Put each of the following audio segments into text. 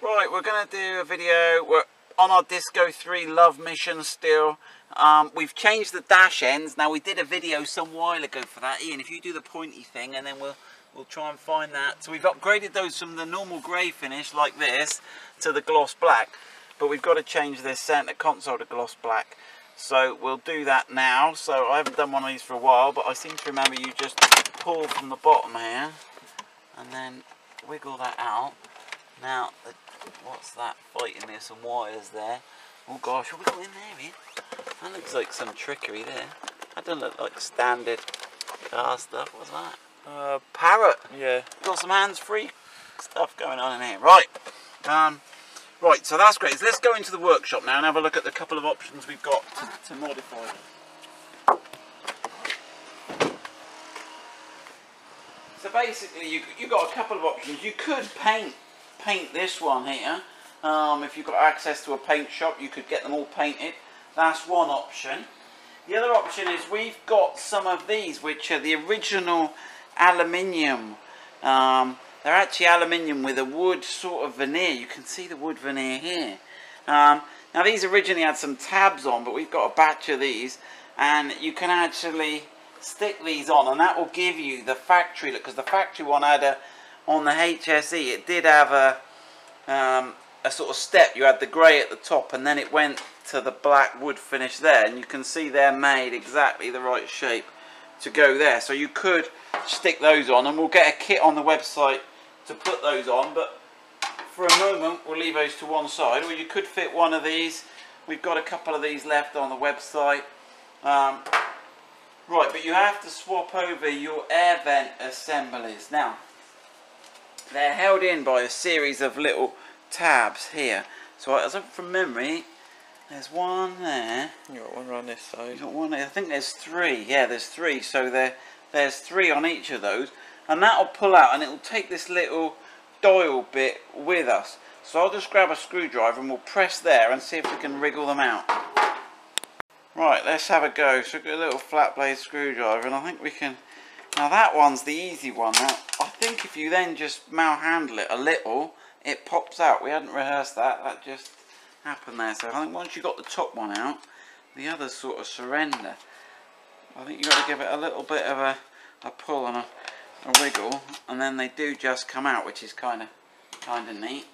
Right, we're going to do a video. We're on our Disco 3 love mission still. We've changed the dash ends. Now, we did a video some while ago for that. Ian, if you do the pointy thing, and then we'll try and find that. So we've upgraded those from the normal grey finish like this to the gloss black. But we've got to change this centre console to gloss black. So we'll do that now. So I haven't done one of these for a while, but I seem to remember you just pull from the bottom here and then wiggle that out. Now, what's that fighting? There's some wires there. Oh gosh, what have we got in there, Ian? That looks like some trickery there. That doesn't look like standard car stuff. What's that? Parrot. Yeah. Got some hands-free stuff going on in here. Right. Right, so that's great. So let's go into the workshop now and have a look at the couple of options we've got to modify. So basically, you've got a couple of options. You could paint this one here. If you've got access to a paint shop, you could get them all painted. That's one option. The other option is we've got some of these, which are the original aluminium. They're actually aluminium with a wood sort of veneer. You can see the wood veneer here. Now these originally had some tabs on, but we've got a batch of these, and you can actually stick these on, and that will give you the factory look. Because the factory one had on the HSE, it did have a sort of step. You had the grey at the top, and then it went to the black wood finish there, and you can see they're made exactly the right shape to go there. So you could stick those on, and we'll get a kit on the website to put those on, but for a moment we'll leave those to one side. Or you could fit one of these. We've got a couple of these left on the website. Right, but you have to swap over your air vent assemblies. Now, they're held in by a series of little tabs here. So as I'm from memory, there's one there. You got one around this side. You got one. I think there's three. Yeah, there's three. So there's three on each of those, and that'll pull out, and it'll take this little dial bit with us. So I'll just grab a screwdriver and we'll press there and see if we can wriggle them out. Right, let's have a go. So we've got a little flat blade screwdriver, and I think we can. Now that one's the easy one. Now I think if you then just malhandle it a little, it pops out. We hadn't rehearsed that. That just happened there. So I think once you got the top one out, the others sort of surrender. I think you've got to give it a little bit of a pull and a wiggle, and then they do just come out, which is kind of neat.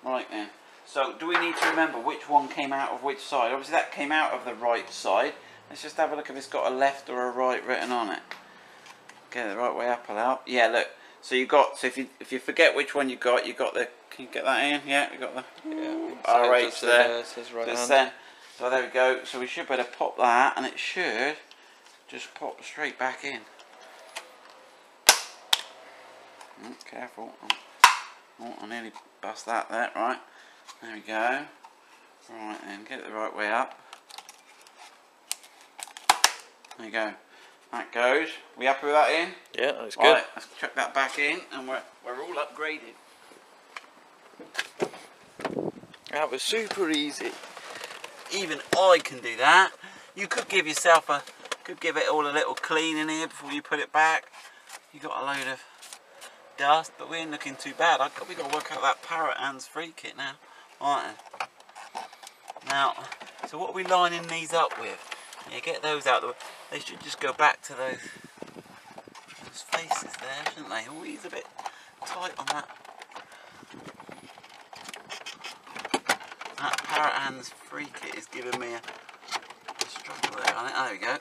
Right then. So do we need to remember which one came out of which side? Obviously that came out of the right side. Let's just have a look if it's got a left or a right written on it. Get it the right way up and out. Yeah, look. So you got. So if you forget which one you got the. Can you get that in? Yeah, you got the RH there. So there we go. So we should better pop that, and it should just pop straight back in. Careful. Oh, I nearly bust that there. Right. There we go. Right then, get it the right way up. There you go. That goes. We happy with that, Ian? Yeah, that's good. Right, let's chuck that back in, and we're all upgraded. That was super easy. Even I can do that. You could give yourself could give it all a little clean in here before you put it back. You got a load of dust, but we ain't looking too bad. We got to work out that parrot hands-free kit now. Right then. Now, so what are we lining these up with? Yeah, get those out the way. They should just go back to those faces there, shouldn't they? Oh, he's a bit tight on that. That parrot hands-free kit is giving me a struggle there. There we go.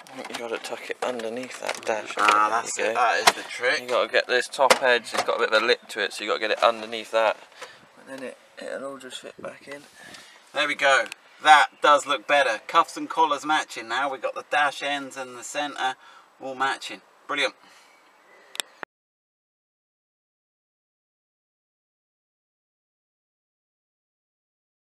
I think you got to tuck it underneath that dash. That's it. That is the trick. You got to get this top edge. It's got a bit of a lip to it, so you got to get it underneath that, and then it'll all just fit back in. There we go. That does look better. Cuffs and collars matching now. We've got the dash ends and the centre all matching. Brilliant.